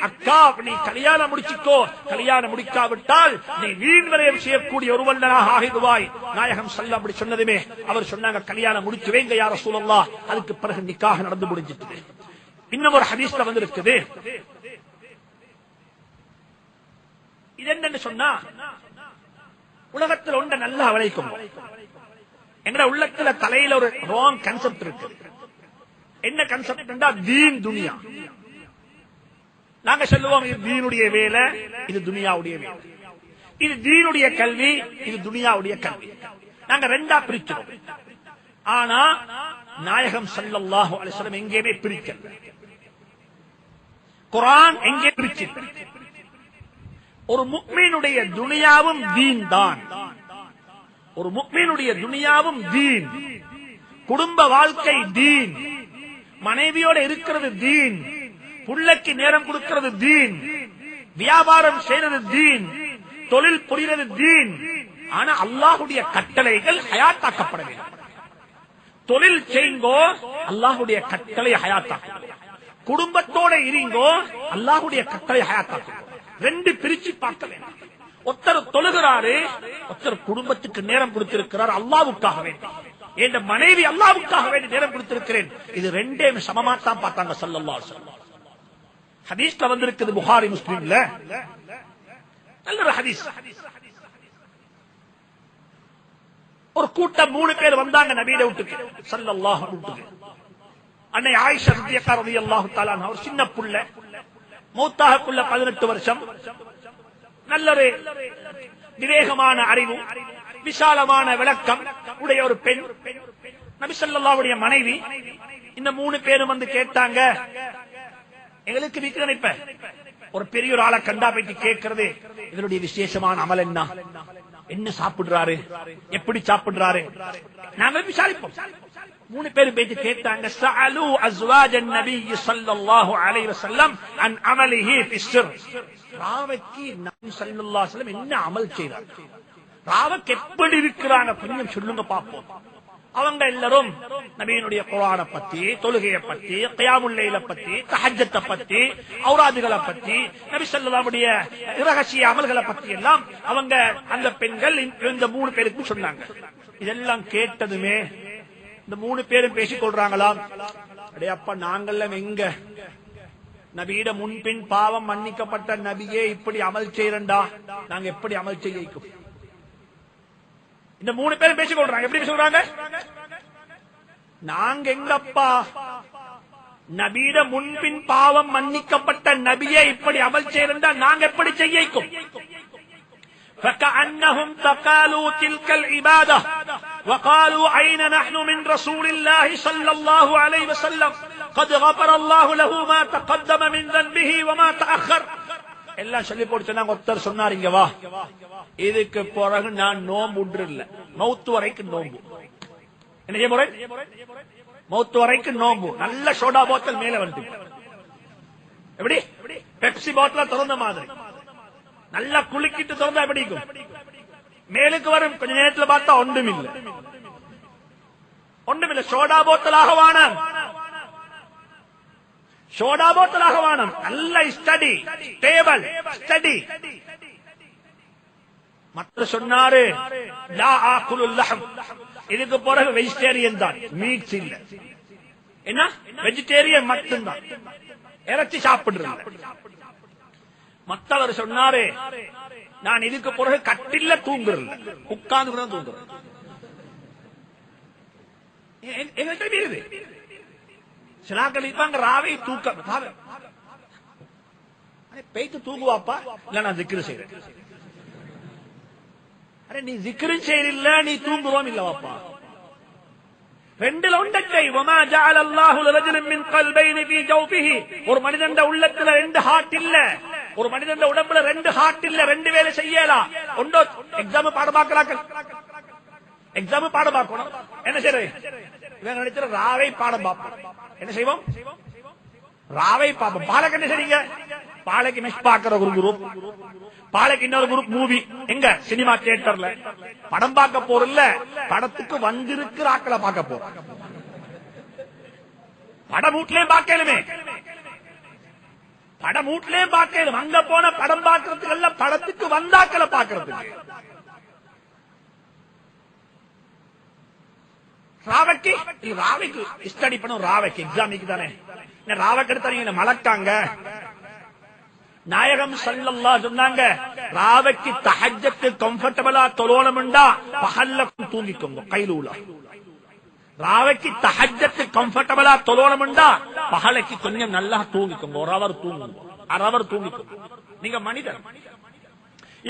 அக்கா நீ கல்யாணம் முடிச்சுக்கோ, கல்யாணம் முடிக்காவிட்டால் நீ வீண் விரயம் செய்யக்கூடிய ஒரு வல்லனாக ஆகிடுவாய். நாயகம் ஸல்லல்லாஹு அப்படி சொன்னதுமே அவர் சொன்னாங்க, கல்யாணம் முடிச்சு வைங்க யா ரசூலல்லாஹ். அதுக்கு பிறகு நிக்காஹ் நடந்து முடிஞ்சிட்டு. இன்னும் ஒரு ஹதீஸ்ல வந்திருக்குது, இது என்னன்னு சொன்னா, உலகத்தில் ஒன்றை நல்லா வளைக்கும். எங்கட உள்ளத்துல தலையில ஒரு ராங் கான்செப்ட் இருக்கு. என்ன கான்செப்ட்? தீன் துனியா. நாங்க சொல்லுவோம் இது தீனுடைய வேலை, இது துனியாவுடைய வேலை. இது தீனுடைய கல்வி, இது துனியாவுடைய கல்வி. நாங்க ரெண்டா பிரிக்கிறோம். ஆனா நாயகம் ஸல்லல்லாஹு அலைஹி வஸல்லம் எங்கேயுமே பிரிக்கல. குர்ஆன் எங்கே பிரிச்சு? ஒரு முஃமினுடைய துனியாவும் தீன் தான். ஒரு முஃமினுடைய துனியாவும் தீன், குடும்ப வாழ்க்கை தீன், மனைவியோட இருக்கிறது தீன், புள்ளைக்கு நேரம் கொடுக்கிறது தீன், வியாபாரம் செய்யறது தீன், தொழில் புரிகிறது தீன். ஆனா அல்லாஹ்வுடைய கட்டளைகள் ஹயாத்தாக்கப்பட வேண்டும். தொழில் செய்யுங்கோ, அல்லாஹ்வுடைய கட்டளை ஹயாத்தாக்கும். குடும்பத்தோட இருங்கோ, அல்லாஹ்வுடைய கட்டளை ஹயாத்தாக்கும். ரெண்டு பிரிச்சு பார்க்க வேண்டும். ஒருத்தர் தொழுகிறாரு, ஒருத்தர் குடும்பத்துக்கு நேரம் கொடுத்திருக்கிறார் அல்லாஹ்வுக்காக வேண்டி. என் மனைவி அல்லாஹ்வுக்காக வேண்டி நேரம் கொடுத்திருக்கிறேன். இது ரெண்டே சமமாத்தான் பார்த்தாங்க ஸல்லல்லாஹு அலைஹி வஸல்லம். ஹதீஸ்ல வந்திருக்குது, புகாரி முஸ்லிம்ல நல்ல ஒரு ஹதீஸ். ஒரு கூட்டம் 3 பேர் வந்தாங்க நபியோட வீட்டுக்கு, ஸல்லல்லாஹு அலைஹி வஸல்லம். அன்னை ஆயிஷா ரலியல்லாஹு தஆலா அன்ஹா ஒரு சின்ன புள்ள, மௌத்தாகக்குள்ள 18 வருஷம், நல்ல ஒரு விவேகமான அறிவு, விசாலமான விளக்கம் உடைய ஒரு பெண், நபி ஸல்லல்லாஹு அலைஹி மனைவி. இந்த 3 பேரும் வந்து கேட்டாங்க, எங்களுக்கு விக்கிரணிப்ப ஒரு பெரிய ஒரு ஆளை கண்டா போயிட்டு கேட்கிறது, இதனுடைய விசேஷமான அமல் என்ன, என்ன சாப்பிடுறாரு, எப்படி சாப்பிடுறாரு, நாங்கள் விசாரிப்போம். 3 பேரும் போயிட்டு கேட்டாங்க, சஅலு அஸ்வாஜன் நபி ஸல்லல்லாஹு அலைஹி வஸல்லம் அன் அமலிஹி ஃபிஸ்ஸர். ராவைக்கு நபி ஸல்லல்லாஹு அலைஹி வஸல்லம் என்ன அமல் செய்றார், ராவுக்கு எப்படி இருக்கிறாங்க கொஞ்சம் சொல்லுங்க பாப்போம். அவங்க எல்லாரும் நபியினுடைய குர்ஆனை பத்தி, தொழுகையை பத்தி, கியாமுல் லைல பத்தி, தஹஜ்ஜத்தை பத்தி, ஔராதுகளை பத்தி, நபி ஸல்லல்லாஹு அலைஹி வஸல்லம் இரகசிய அமல்களை பத்தி எல்லாம் அவங்க அந்த பெண்கள் இந்த 3 பேருக்கு சொன்னாங்க. இதெல்லாம் கேட்டதுமே இந்த 3 பேரும் பேசிக் கொள்றாங்களாம், அடே அப்பா நாங்கெல்லாம் எங்க நபியிட முன்பின் பாவம் மன்னிக்கப்பட்ட நபியே இப்படி அமல் செய்யறண்டா, நாங்க எப்படி அமல் செய்யும்? இந்த 3 பேரும் பேசிக் கொள்றாங்க. எப்படி சொல்றாங்க? நாங்க எங்கப்பா நபியிட முன்பின் பாவம் மன்னிக்கப்பட்ட நபியே இப்படி அமல் செய்யறண்டா, நாங்க எப்படி செய்யும்? فكأنهم تقالوا تلك العبادة وقالوا أين نحن من رسول الله صلى الله عليه وسلم قد غفر الله له ما تقدم من ذنبه وما تأخر. எல்லாம் சொல்லி போட்டு சொன்னாங்க. ஒருத்தர் சொன்னார், இங்க வா, இதுக்கு பிறகு நான் நோம்பு உண்டுல, மௌத்து வரைக்கும் நோம்பு. என்ன செய்ய போறேன்? மௌத்து வரைக்கும் நோம்பு. நல்ல சோடா போத்தல் மேல வந்து, எப்படி பெப்சி போத்தல திறந்த மாதிரி நல்லா குளிக்கிட்டு திறந்தா எப்படி இருக்கும்? மேலுக்கு வரும். கொஞ்ச நேரத்தில் பார்த்தா ஒன்றுமில்லை, ஒன்றுமில்லை. சோடா போத்தலாக வானம், சோடா போத்தலாக வானம். நல்ல ஸ்டடி, டேபிள் ஸ்டடி. மற்ற சொன்னாரு, லா ஆகுலுல் லஹம், இதுக்கு பிறகு வெஜிடேரியன் தான், மீட்ஸ் இல்ல. என்ன வெஜிடேரியன் மட்டும்தான், இறைச்சி சாப்பிடுறது. மற்றவர் சொன்னாரு, நான் இதுக்கு பிறகு கட்டில தூங்குறது, உட்கார்ந்து கூட தூங்குறது. சிலாக்கள் இருப்பாங்க, ராவை தூக்கம் பேய்த்து தூங்குவாப்பா, இல்ல நான் திக்ரு செய்யறேன். அரே நீ திக்ரு செய்யல, நீ தூங்குவோம் இல்லவாப்பா. ரெண்டுல ஒன்றத்தை வமா ஜஅல அல்லாஹு லரஜுலின் மின் கல்பைனி ஃபீ ஜௌஃபிஹி. ஒரு மனிதன் உள்ளத்துல 2 ஹார்ட் இல்ல, ஒரு மனிதன் உடம்புல 2 ஹார்ட் இல்ல, 2 வேலை செய்யலாம். ஒன்றோ எக்ஸாம் பாட பார்க்கறாங்க, எக்ஸாம் பாட பார்க்கணும். என்ன செய்யறது? இவங்க நினைச்ச ராவை பாடம் பார்ப்போம். என்ன செய்வோம்? ராவை பார்ப்போம். பாலைக்கு என்ன செய்றீங்க? பாலைக்கு மெஷ் பார்க்கிற ஒரு குரூப், பாலைக்கு இன்னொரு குரூப் மூவி. எங்க? சினிமா தியேட்டர்ல படம் பார்க்க போறல, படத்துக்கு வந்திருக்கிற ஆக்களை பார்க்க போறோம். படம் வீட்லயும் பார்க்கலுமே. படம் வீட்லயே பார்க்கணும். அங்க போன படம் பார்க்கறதுக்கு இல்ல, படத்துக்கு வந்தாக்களை பார்க்கறதுக்கு. ராவைக்கு ஸ்டடி பண்ணும். ராவைக்கு எக்ஸாமிக்கு தானே. ராவைக்கு எடுத்தாங்க மலக்காங்க. நாயகம் ஸல்லல்லாஹு சொன்னாங்க, ராவைக்கு தஹஜ்ஜத் கம்ஃபர்டபிளா தொழணும்டா பகல்ல தூங்கிக்கோங்க. கைலூலா ராவைக்கு தஹஜ்ஜத் கம்ஃபர்டபிளா தொழணும்டா பகலைக்கு கொஞ்சம் நல்லா தூங்கிக்கோங்க. ஒரு அவர் தூங்குங்க, அரை அவர் தூங்கிக்கோங்க. நீங்க மனிதர்.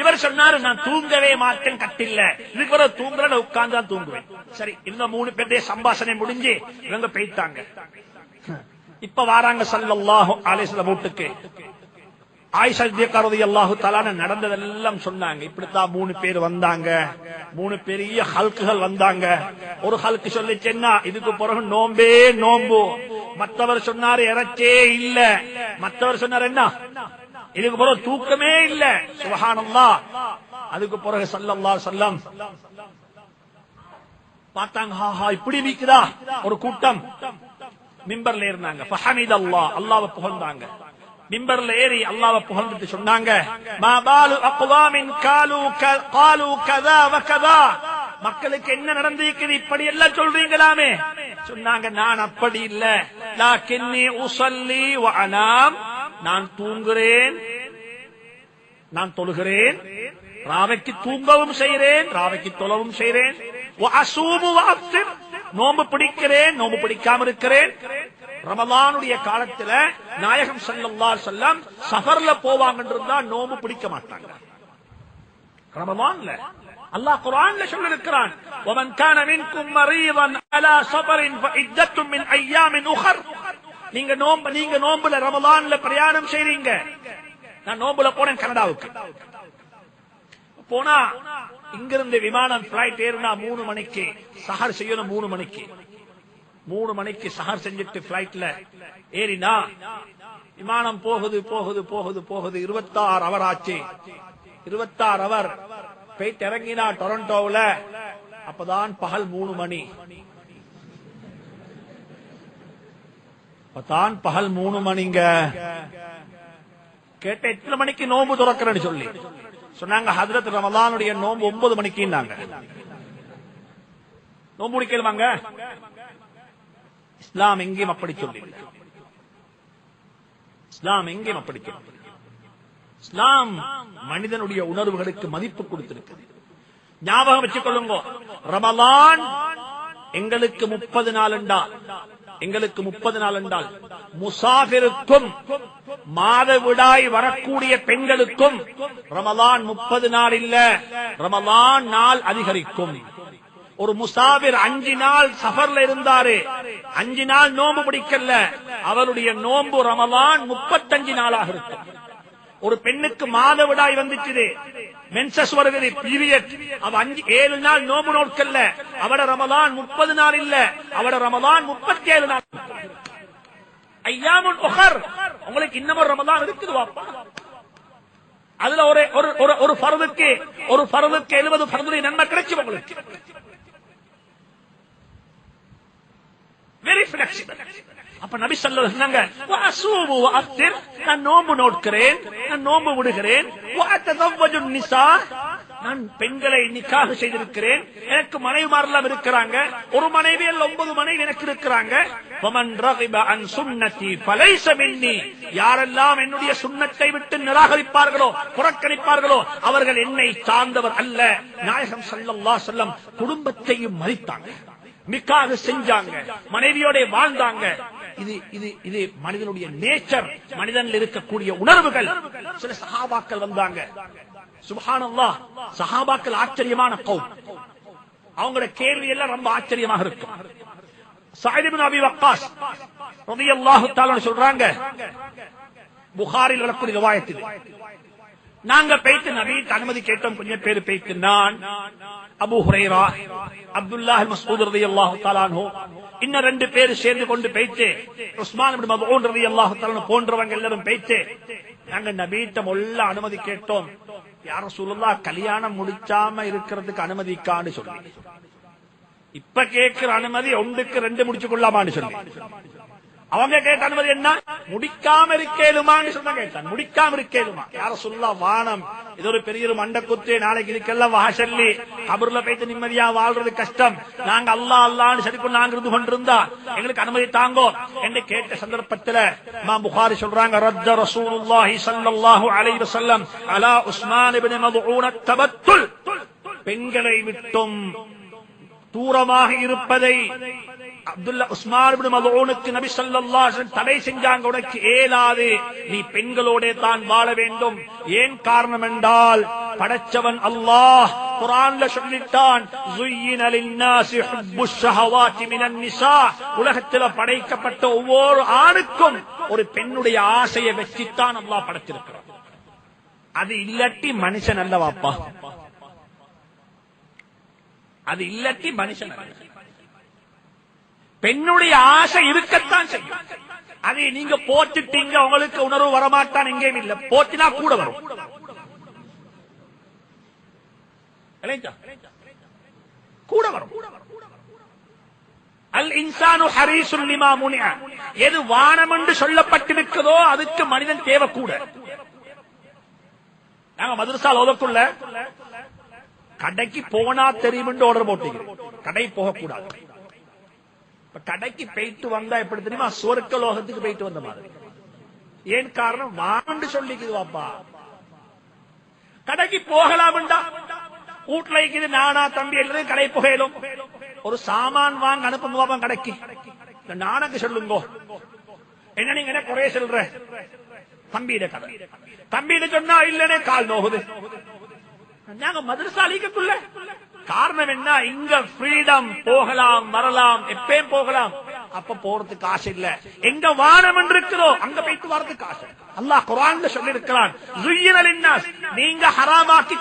இவர் சொன்னாரு, நான் தூங்கவே மாட்டேன் கட்டில்ல, இதுக்கு வர தூங்குற உட்கார்ந்து தான் தூங்குவேன். சரி, இந்த 3 பேருடைய சம்பாஷணை முடிஞ்சு இவங்க போயிட்டாங்க. இப்ப வாராங்க ஸல்லல்லாஹு அலைஹி வஸல்லம் வீட்டுக்கு. ஆயிஷா ரலியல்லாஹு தஆலா நடந்ததெல்லாம் சொன்னாங்க. இப்படித்தான் 3 பேர் வந்தாங்க. 3 பெரிய ஹல்குகள் வந்தாங்க. ஒரு ஹல்கு சொல்லிச்சேன்னா இதுக்கு பிறகு நோம்பே நோம்பு. மற்றவர் சொன்னாரு இறச்சே இல்ல. மற்றவர் சொன்னார் என்ன, இதுக்கு பிறகு தூக்கமே இல்ல. சுப்ஹானல்லாஹ். அதுக்கு பிறகு ஸல்லல்லாஹு அலைஹி வஸல்லம் பார்த்தாங்க, இப்படி நிக்குதா ஒரு கூட்டம். மிம்பர்ல இருந்தாங்க. ஃபஹமிதல்லாஹ், அல்லாஹ்வை புகழ்ந்தாங்க. மிம்பர்ல ஏறி அல்லாஹ்வை புகழ்ந்துட்டு சொன்னாங்க, மா பாலு அக்வாமின் காலு கதா வ கதா. மக்களுக்கு என்ன நடந்திருக்குது, இப்படி எல்லாம் சொல்றீங்களாமே. சொன்னாங்க, நான் அப்படி இல்ல, லாக்கின்னி உஸல்லி வ அனாம். நான் தூங்குறேன், நான் தொழுகிறேன், ராவைக்கு தூங்கவும் செய்கிறேன், ராவைக்கு தொழவும் செய்கிறேன். நோம்பு பிடிக்கிறேன், நோம்பு பிடிக்காம இருக்கிறேன். ரமலானுடைய காலத்துல நாயகம் ஸல்லல்லாஹு அலைஹி வஸல்லம் சஃபர்ல போவாங்கன்னு இருந்தா நோம்பு பிடிக்க மாட்டாங்க. ரமலான்ல அல்லாஹ் குர்ஆன்ல சொல்லிருக்கிறான், வமன் கான மின்கும் மரீதன் அலா ஸஃபரின் ஃபஇத்தத்தும் மின் அய்யாமின் உഖர். நீங்க நோம்புல ரமலான்ல பிரயாணம் செய்றீங்க. நான் நோம்புல போனேன் கனடாவுக்கு. போனா இங்கிருந்து விமானம் பிளைட் ஏறினா 3 மணிக்கு சஹர் செய்யணும். 3 மணிக்கு சஹர் செஞ்சுட்டு பிளைட்ல ஏறினா விமானம் போகுது 26 அவர் ஆச்சு. 26 அவர் போயிட்டு இறங்கினா டொரண்டோவில். அப்பதான் பகல் 3 மணி. தான் பகல் 3 மணிங்க. கேட்ட எத்தனை மணிக்கு நோம்பு துறக்கிறேன்னு சொல்லி சொன்னாங்க, ஹஜ்ரத் ரமலானுடைய நோம்பு 9 மணிக்கு. நோம்பு முடிக்கலாமாங்க? இஸ்லாம் எங்கேயும் அப்படி சொல்லி, இஸ்லாம் எங்கேயும் அப்படி சொல்லி. இஸ்லாம் மனிதனுடைய உணர்வுகளுக்கு மதிப்பு கொடுத்திருக்கு. ஞாபகம் வச்சுக் கொள்ளுங்க, ரமலான் எங்களுக்கு 30 நாள் என்றால், முசாஃபிருக்கும் மாதவிடாய் வரக்கூடிய பெண்களுக்கும் ரமலான் 30 நாள் இல்ல, ரமலான் நாள் அதிகரிக்கும். ஒரு முசாஃபிர் 5 நாள் சஃபர்ல இருந்தாரு, 5 நாள் நோம்பு பிடிக்கல, அவருடைய நோம்பு ரமலான் 35 நாளாக இருக்கும். ஒரு பெண்ணுக்கு மாதவிடாய் வந்துச்சு, மென்சஸ் வருகிறது, பீரியட், அவ 7 நாள் நோம்பு நோக்கல்ல, அவட ரமலான் 30 நாள் இல்ல, அவட ரமலான் 37 நாள். ஐயாமுல் உഖர். உங்களுக்கு இன்னமும் ரமலான் இருக்குது வாப்பா. அதுல ஒரு ஃபர்துக்கு 70 ஃபர்துடைய நன்மை கிடைச்சு உங்களுக்கு. Very flexible. அப்ப நபி ஸல்லல்லாஹு அலைஹி வஸல்லம் சொன்னாங்க, வஅஸூமு வஅஃதிர். நான் நோம்பு நோட்கிறேன், நான் நோம்பு விடுகிறேன். வஅதஸவ்வஜு நிஸா. நான் பெண்களை நிக்காஹ் செய்திருக்கிறேன். எனக்கு மனைவிமாரெல்லாம் இருக்கிறாங்க. ஒரு மனைவி அல்ல 9 மனைவி எனக்கு இருக்கிறாங்க. வமன் ரகிப அன் சுன்னதி ஃபலைஸ மின்னி. யாரெல்லாம் என்னுடைய சுன்னத்தை விட்டு நிராகரிப்பார்களோ, புறக்கணிப்பார்களோ, அவர்கள் என்னை சார்ந்தவர் அல்ல. நாயகம் ஸல்லல்லாஹு அலைஹி வஸல்லம் குடும்பத்தையும் மதித்தாங்க, நிக்காஹ் செஞ்சாங்க, மனைவியோட வாழ்ந்தாங்க. இது மனிதனுடைய நேச்சர், மனிதனில் இருக்கக்கூடிய உணர்வுகள். சில சஹாபாக்கள் வந்தாங்க, சுப்ஹானல்லாஹ், சஹாபாக்கள் ஆச்சரியமான கௌம். அவங்களோட கேள்வி எல்லாம் ரொம்ப ஆச்சரியமாக இருக்கும். சஅத் இப்னு அபி வக்காஸ் ரலியல்லாஹு தஆலா சொல்றாங்க, புகாரில் வரக்கூடிய ரிவாயத் இது, நாங்க போயிட்டு நபிக்கு அனுமதி கேட்டோம். கொஞ்சம் பேர் போயிட்டு, நான், அபூ ஹுரைரா, அப்துல்லாஹ் மஸ்ஊத் ரலியல்லாஹு தஆலா அன்ஹு, இன்னும் 2 பேர் சேர்ந்து கொண்டு போயிட்டு, உஸ்மான் இப்னு மத்ஊன் ரலியல்லாஹு தஆலா போன்றவங்க எல்லாரும் போயிட்டு, நாங்க நபியிட்ட மொல்ல அனுமதி கேட்டோம். யா ரசூலுல்லாஹ், கல்யாணம் முடிச்சாம இருக்கிறதுக்கு அனுமதிக்கான்னு சொல்லி. இப்ப கேட்கிற அனுமதி 1க்கு 2 முடிச்சு கொள்ளாமான்னு சொல்லி. அவங்க கேட்ட அனுமதி என்ன? முடிக்காம இருக்கேலுமான்னு சொன்ன கேட்டான். முடிக்காம இருக்கேலுமா யார சொல்லா வானம், இது ஒரு பெரிய ஒரு மண்ட குத்து, நாளைக்கு இதுக்கெல்லாம் வாசல்லி கபர்ல போயிட்டு நிம்மதியா வாழ்றது கஷ்டம், நாங்க அல்லா அல்லான்னு சரி நாங்க இருந்து கொண்டிருந்தா எங்களுக்கு அனுமதி தாங்கோ என்று கேட்ட சந்தர்ப்பத்தில் இமாம் புகாரி சொல்றாங்க, ரத்த ரசூலுல்லாஹி ஸல்லல்லாஹு அலைஹி வஸல்லம் அலா உஸ்மான் இப்னு மதுஊன் தபத்துல், பெண்களை விட்டும் தூரமாக இருப்பதை அப்துல்லா உஸ்மான் இப்னு மதுஊனுக்கு நபி ஸல்லல்லாஹு அலைஹி வஸல்லம் தடை செஞ்சாங்க. உனக்கு ஏலாது, நீ பெண்களோட தான் வாழ வேண்டும். ஏன் காரணம் என்றால் படைச்சவன் அல்லாஹ் குர்ஆன்ல சொல்லிட்டான், ஸுய்யின லின்னாஸி ஹுப்புஷ் ஷஹவாத்தி மினன் நிஸா, உலகத்தில் படைக்கப்பட்ட ஒவ்வொரு ஆணுக்கும் ஒரு பெண்ணுடைய ஆசையை வெச்சித்தான் அல்லாஹ் படைத்திருக்கிறான். அது இல்லட்டி மனுஷன் அல்ல வாப்பா, அது இல்லட்டி மனுஷன் அல்ல. பெண்ணுடைய ஆசை இருக்கத்தான் செய்யும். அதை நீங்க போட்டுட்டீங்க, உங்களுக்கு உணர்வு வரமாட்டான் எங்கேயும் இல்ல, போட்டினா கூட வரும். கூட வரும். அல் இன்சானு ஹரீசுல் லிமா முனிஅ, எது வானம் என்று சொல்லப்பட்டிருக்கிறதோ அதுக்கு மனிதன் தேவை கூட. நாங்க மதரசால ஓதக்குள்ள கடைக்கு போனா தெரியும் என்று ஆர்டர் போட்டீங்க, கடை போகக்கூடாது. கடைக்கு போயிட்டு வந்தா எப்படி தெரியுமா, சொர்க்க லோகத்துக்கு போயிட்டு வந்த மாதிரி. ஏன் காரணம், வாண்டு சொல்லிக்குது வாப்பா. கடைக்கு போகலாம், வீட்டுல இருக்குது நானா தம்பி எல்லாரும் கடை புகையிலும், ஒரு சாமான் வாங்க அனுப்புங்க பாப்பா கடைக்கு, நானக்கு சொல்லுங்க என்ன நீங்க என்ன குறைய சொல்ற, தம்பியிட கதை, தம்பியிட சொன்னா இல்லனே கால் நோகுது. நாங்க மதரசாலிக்குள்ள காரணம் என்ன, இங்க ஃப்ரீடம், போகலாம் வரலாம், எப்பயும் போகலாம். அப்ப போறதுக்கு ஆசை இல்ல. எங்க வானம் என்று இருக்கிறோ அங்க போயிட்டு வரதுக்கு ஆசை. அல்லாஹ் குர்ஆன்ல சொல்லி இருக்கிறான், ஸுய்யின லின்னாஸ், நீங்க ஹராமாக்கி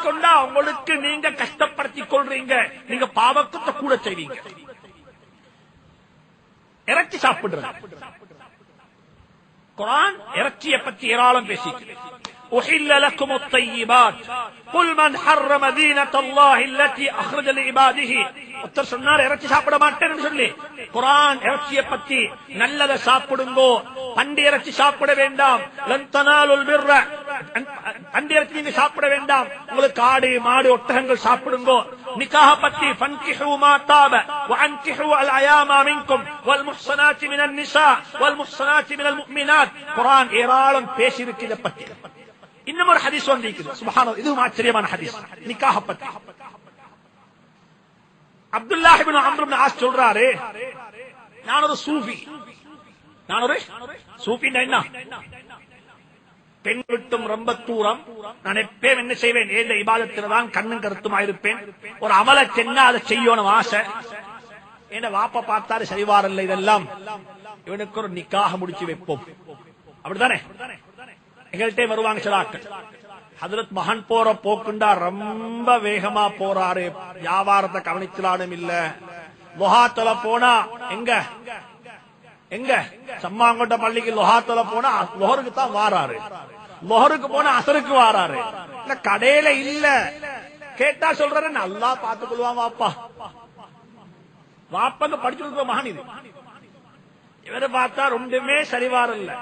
கொண்டா உங்களுக்கு நீங்க கஷ்டப்படுத்திக் கொள்றீங்க, நீங்க பாவத்தை கூட செய்வீங்க. இறைச்சி சாப்பிடுறது, குர்ஆன் இறைச்சியை பற்றி ஏராளம் பேசிக்கிறது. أحل لكم الطيبات قل من حرم زينة الله التي أخرج لعباده. ஒருத்தர் சொன்னார் இறைச்சி சாப்பிட மாட்டேன்னு சொல்லி, குர்ஆன் இறைச்சியை பத்தி நல்லத சாப்பிடுங்கோ, பண்டி இறைச்சி சாப்பிட வேண்டாம். லன் தனாலுல் பிர்ர, பண்டி இறைச்சி நீங்க சாப்பிட வேண்டாம், உங்களுக்கு ஆடு மாடு ஒட்டகங்கள் சாப்பிடுங்கோ. நிக்காஹ பத்தி ஃபன்கிஹு மா தாப வஅன்கிஹு அல் அயாமா மின்கும் வல் முஹ்ஸனாத்தி மினன் நிஸா வல் முஹ்ஸனாத்தி மினல் முஃமினாத். குர்ஆன் ஏராளம் பேசி இருக்கு இத பத்தி. இன்னும் ஒரு ஹதீஸ் வந்திருக்குது, சுப்ஹானல்லாஹ், இதுவும் ஆச்சரியமான ஹதீஸ் நிக்காஹ பத்தி. அப்துல்லாஹ் இப்னு அம்ர் இப்னு ஆஸ் சொல்றாரு, நான் ஒரு சூஃபி. என்ன, பெண் விட்டும் ரொம்ப தூரம். நான் எப்பயும் என்ன செய்வேன், ஏந்த இபாதத்தில் தான் கண்ணும் கருத்துமா இருப்பேன். ஒரு அமல சென்னா அதை செய்யணும் ஆசை. என்ன வாப்பா பார்த்தாரு சரிவாரல்ல, இதெல்லாம் இவனுக்கு ஒரு நிக்காக முடிச்சு வைப்போம், அப்படித்தானே எங்கள்கிட்ட வருவாங்க சிலாக்கள். ஹதரத் மகன் போற போக்குண்டா ரொம்ப வேகமா போறாரு, வியாபாரத்தை கவனிச்சலானும் இல்ல. லொஹாத்தல போனா எங்க சம்மாங்கொண்ட பள்ளிக்கு லொஹாத்தல போனா லொஹருக்கு தான் வாராரு, லொஹருக்கு போனா அசருக்கு வாராரு. இல்ல கடையில இல்ல, கேட்டா சொல்றாரு நல்லா பார்த்துக் கொள்வான் வாப்பா. வாப்பாங்க படிச்சு மகன் இது. இவரை பார்த்தா ரெண்டுமே சரிவாரல்ல,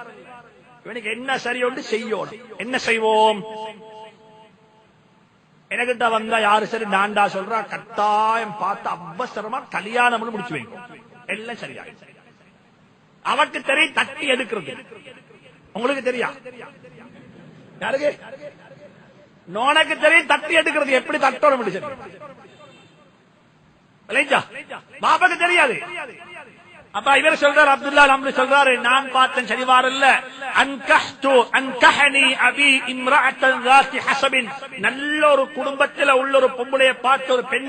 இவனுக்கு என்ன சரியொன்று செய்யணும். என்ன செய்வோம், எனக்கிட்ட வந்தா யாரு சரி நான்டா சொல்றா, கட்டாயம் பார்த்து அவசரமா கல்யாணம் முடிச்சு வைக்கும், எல்லாம் சரியா. அவருக்கு தெரியும் தட்டி எடுக்கிறது, உங்களுக்கு தெரியா, யாருக்கு நோனக்கு தெரியும் தட்டி எடுக்கிறது, எப்படி தட்டோட முடிச்சு பாப்பாக்கு தெரியாது. அப்ப இவர் சொல்றார், அப்துல்லா அம்ரு சொல்றாரு, நான் பார்த்தேன் சரிவாரல்ல. அன்கஹனி அபி இம்ரஅத்தன் ذات حسب, நல்ல ஒரு குடும்பத்தில் உள்ள ஒரு பொம்பளையை பார்த்து ஒரு பெண்